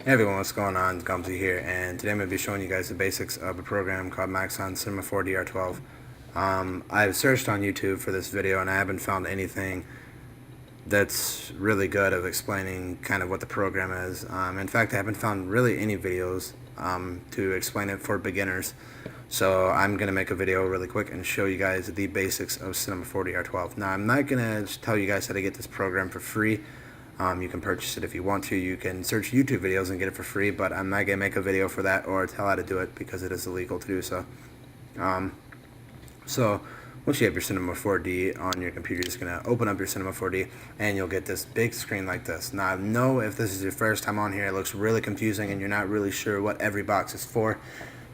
Hey everyone, what's going on? Gumsy here, and today I'm going to be showing you guys the basics of a program called Maxon Cinema 4D R12. I've searched on YouTube for this video and I haven't found anything that's really good of explaining kind of what the program is. In fact, I haven't found really any videos to explain it for beginners. So I'm going to make a video really quick and show you guys the basics of Cinema 4D R12. Now, I'm not going to tell you guys how to get this program for free. You can purchase it if you want to. You can search YouTube videos and get it for free, but I'm not going to make a video for that or tell how to do it because it is illegal to do so. So once you have your Cinema 4D on your computer, you're just going to open up your Cinema 4D and you'll get this big screen like this. Now, I know if this is your first time on here, it looks really confusing and you're not really sure what every box is for.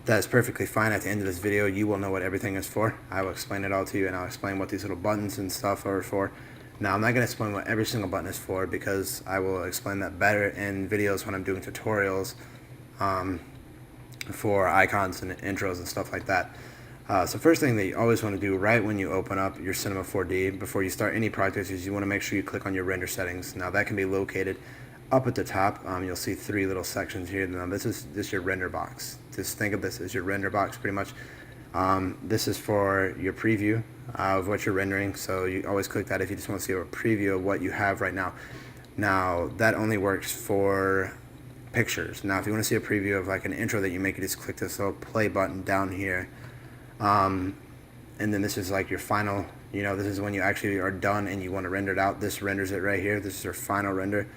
That is perfectly fine. At the end of this video, you will know what everything is for. I will explain it all to you, and I'll explain what these little buttons and stuff are for. Now, I'm not going to explain what every single button is for because I will explain that better in videos when I'm doing tutorials for icons and intros and stuff like that. So first thing that you always want to do right when you open up your Cinema 4D before you start any project is you want to make sure you click on your render settings. Now, that can be located up at the top. You'll see three little sections here. Now, this is your render box. Just think of this as your render box pretty much. This is for your preview of what you're rendering, so you always click that if you just want to see a preview of what you have right now. Now, that only works for pictures. Now, if you want to see a preview of like an intro that you make, you just click this little play button down here. And then this is like your final, this is when you actually are done and you want to render it out. This renders it right here. This is your final render.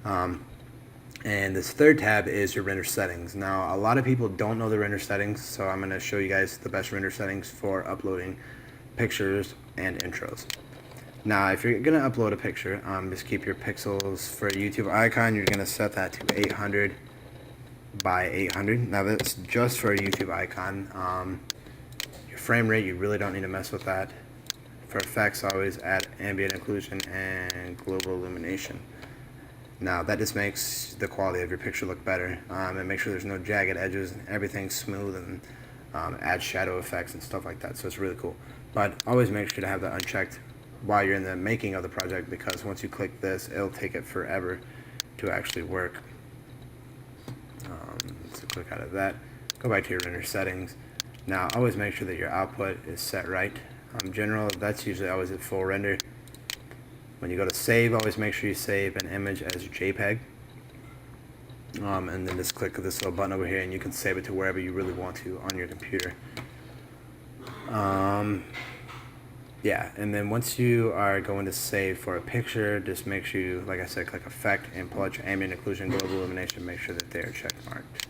And this third tab is your render settings. Now, a lot of people don't know the render settings, so I'm going to show you guys the best render settings for uploading pictures and intros. Now, if you're going to upload a picture, just keep your pixels for a YouTube icon. You're going to set that to 800 by 800. Now, that's just for a YouTube icon. Your frame rate, you really don't need to mess with that. For effects, always add ambient occlusion and global illumination. Now, that just makes the quality of your picture look better, and make sure there's no jagged edges and everything's smooth, and add shadow effects and stuff like that, so it's really cool. But always make sure to have that unchecked while you're in the making of the project, because once you click this, it'll take it forever to actually work. So click out of that, go back to your render settings. Now, always make sure that your output is set right. General, that's usually always at full render. When you go to save, always make sure you save an image as JPEG. And then just click this little button over here and you can save it to wherever you really want to on your computer. Yeah, and then once you are going to save for a picture, just make sure you, like I said, click Effect and pull out your ambient occlusion, global illumination, make sure that they are check marked.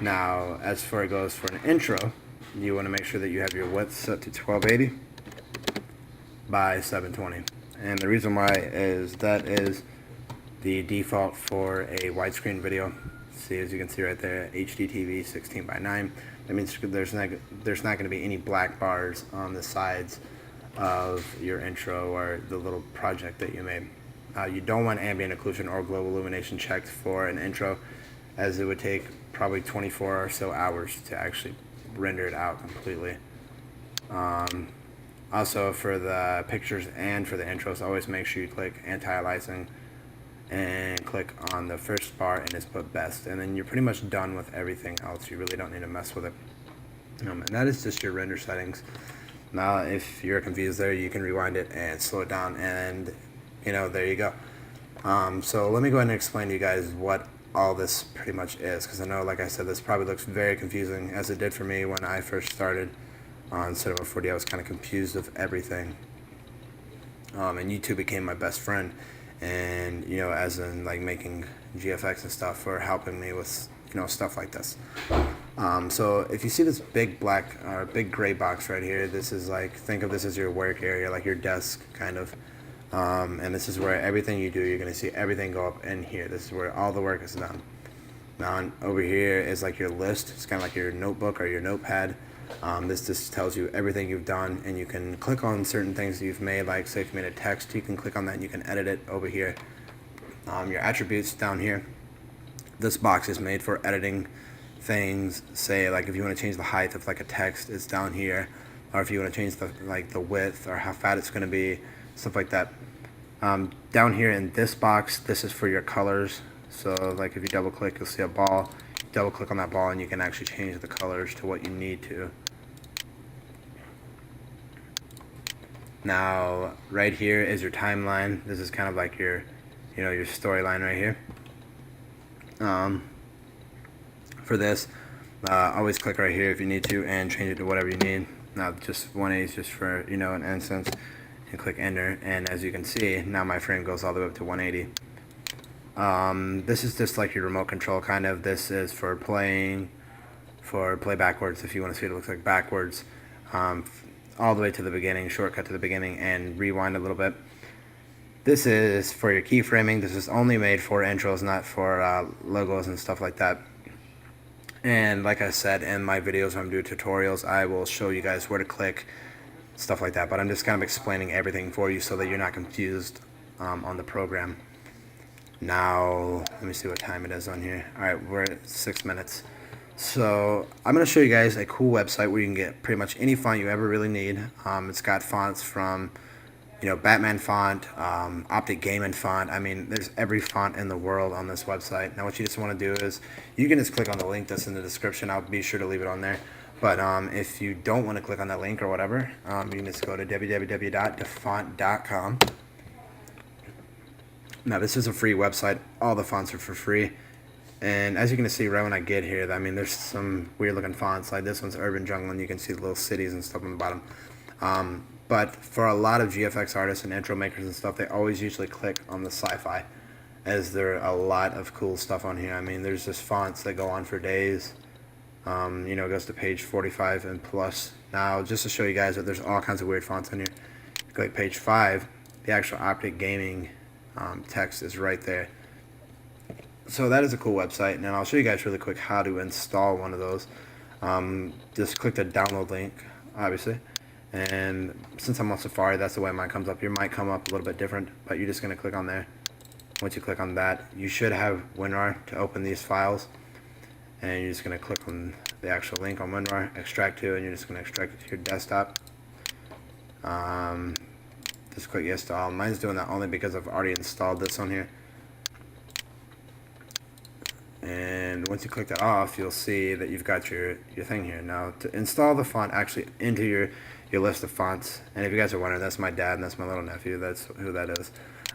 Now, as far as it goes for an intro, you want to make sure that you have your width set to 1280 by 720. And the reason why is that is the default for a widescreen video. See, as you can see right there, HD TV 16 by 9. That means there's not going to be any black bars on the sides of your intro or the little project that you made. You don't want ambient occlusion or global illumination checked for an intro, as it would take probably 24 or so hours to actually render it out completely. Also, for the pictures and for the intros, always make sure you click anti-aliasing and click on the first bar and just put best, and then you're pretty much done with everything else. You really don't need to mess with it. And that is just your render settings. Now, if you're confused there, you can rewind it and slow it down, and there you go. So let me go ahead and explain to you guys what all this pretty much is, because I know, like I said, this probably looks very confusing, as it did for me when I first started on Cinema 4D. I was kind of confused of everything, and YouTube became my best friend, and as in like making GFX and stuff, for helping me with stuff like this. So if you see this big black or big gray box right here, this is like, think of this as your work area, like your desk kind of, and this is where everything you do, you're going to see everything go up in here. This is where all the work is done. Now, over here is like your list. It's kind of like your notebook or your notepad. This just tells you everything you've done, and you can click on certain things that you've made, like say if you made a text, you can click on that and you can edit it over here. Your attributes down here. This box is made for editing things. Say like if you want to change the height of like a text, it's down here, or if you want to change the width or how fat it's going to be, stuff like that. Down here in this box, this is for your colors. So like if you double click, you'll see a ball. Double click on that ball and you can actually change the colors to what you need to. Now right here is your timeline. This is kind of like your, your storyline right here. For this, always click right here if you need to and change it to whatever you need. Now just 180 is just for, an instance, and click enter, and as you can see, now my frame goes all the way up to 180. This is just like your remote control kind of. This is for play backwards if you want to see what it looks like backwards, all the way to the beginning, shortcut to the beginning, and rewind a little bit. This is for your keyframing. This is only made for intros, not for logos and stuff like that. And like I said in my videos when I'm doing tutorials, I will show you guys where to click, stuff like that. But I'm just kind of explaining everything for you so that you're not confused on the program. Now, let me see what time it is on here. Alright, we're at 6 minutes. So, I'm going to show you guys a cool website where you can get pretty much any font you ever really need. It's got fonts from, Batman font, Optic Gaming font. I mean, there's every font in the world on this website. Now, what you just want to do is, you can just click on the link that's in the description. I'll be sure to leave it on there. But if you don't want to click on that link or whatever, you can just go to www.dafont.com. Now this is a free website. All the fonts are for free. And as you can see right when I get here, I mean there's some weird looking fonts. Like this one's Urban Jungle and you can see the little cities and stuff on the bottom. But for a lot of GFX artists and intro makers and stuff, they always usually click on the sci-fi, as there are a lot of cool stuff on here. I mean there's just fonts that go on for days. It goes to page 45 and plus. Now just to show you guys that there's all kinds of weird fonts on here. Click page 5, the actual Optic Gaming text is right there. So that is a cool website, and I'll show you guys really quick how to install one of those. Just click the download link, obviously, and since I'm on Safari, that's the way mine comes up. Your might come up a little bit different, but you're just going to click on there. Once you click on that, you should have WinRAR to open these files, and you're just going to click on the actual link on WinRAR, extract to, and you're just going to extract it to your desktop. Just click yes to all. Mine's doing that only because I've already installed this on here. And once you click that off, you'll see that you've got your thing here. Now to install the font actually into your list of fonts, and if you guys are wondering, that's my dad and that's my little nephew. That's who that is.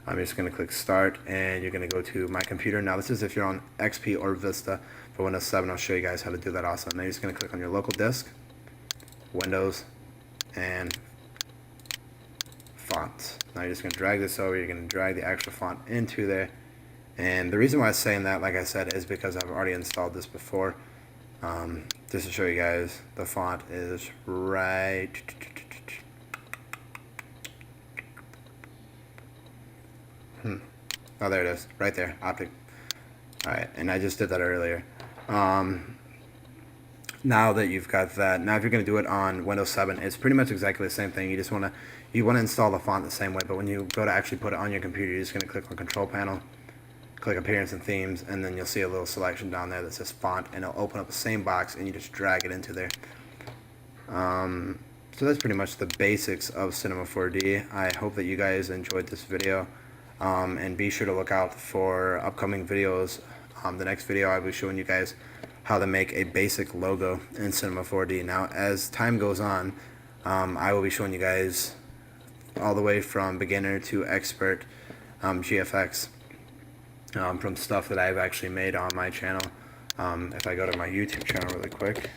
I'm just going to click start, and you're going to go to my computer. Now this is if you're on XP or Vista. For Windows 7, I'll show you guys how to do that also. Now you're just going to click on your local disk, Windows, and fonts. Now you're just going to drag this over. You're going to drag the actual font into there. And the reason why I'm saying that, like I said, is because I've already installed this before. Just to show you guys, the font is right. Oh, there it is, right there, Optic. Alright, and I just did that earlier. Now that you've got that, now if you're going to do it on Windows 7, it's pretty much exactly the same thing. You just want to install the font the same way, but when you go to actually put it on your computer, you're just going to click on Control Panel, click Appearance and Themes, and then you'll see a little selection down there that says Font, and it'll open up the same box, and you just drag it into there. So that's pretty much the basics of Cinema 4D. I hope that you guys enjoyed this video, and be sure to look out for upcoming videos. The next video I'll be showing you guys how to make a basic logo in Cinema 4D. Now as time goes on, I will be showing you guys all the way from beginner to expert GFX, from stuff that I've actually made on my channel. If I go to my YouTube channel really quick,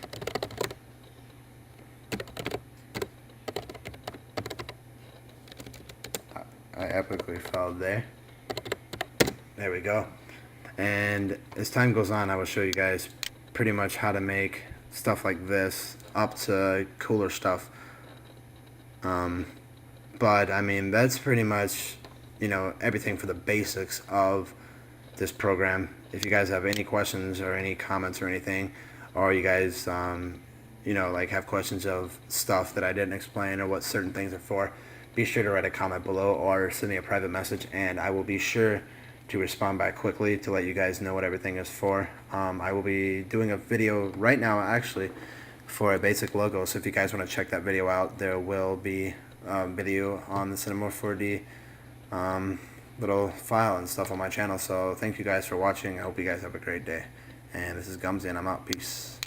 I epically fell there. There we go. And as time goes on, I will show you guys pretty much how to make stuff like this up to cooler stuff. But I mean, that's pretty much, everything for the basics of this program. If you guys have any questions or any comments or anything, or you guys, like have questions of stuff that I didn't explain or what certain things are for, be sure to write a comment below or send me a private message, and I will be sure to respond back quickly to let you guys know what everything is for. I will be doing a video right now actually for a basic logo, so if you guys want to check that video out, there will be a video on the Cinema 4D little file and stuff on my channel. So thank you guys for watching. I hope you guys have a great day. And this is Gumsy, and I'm out. Peace.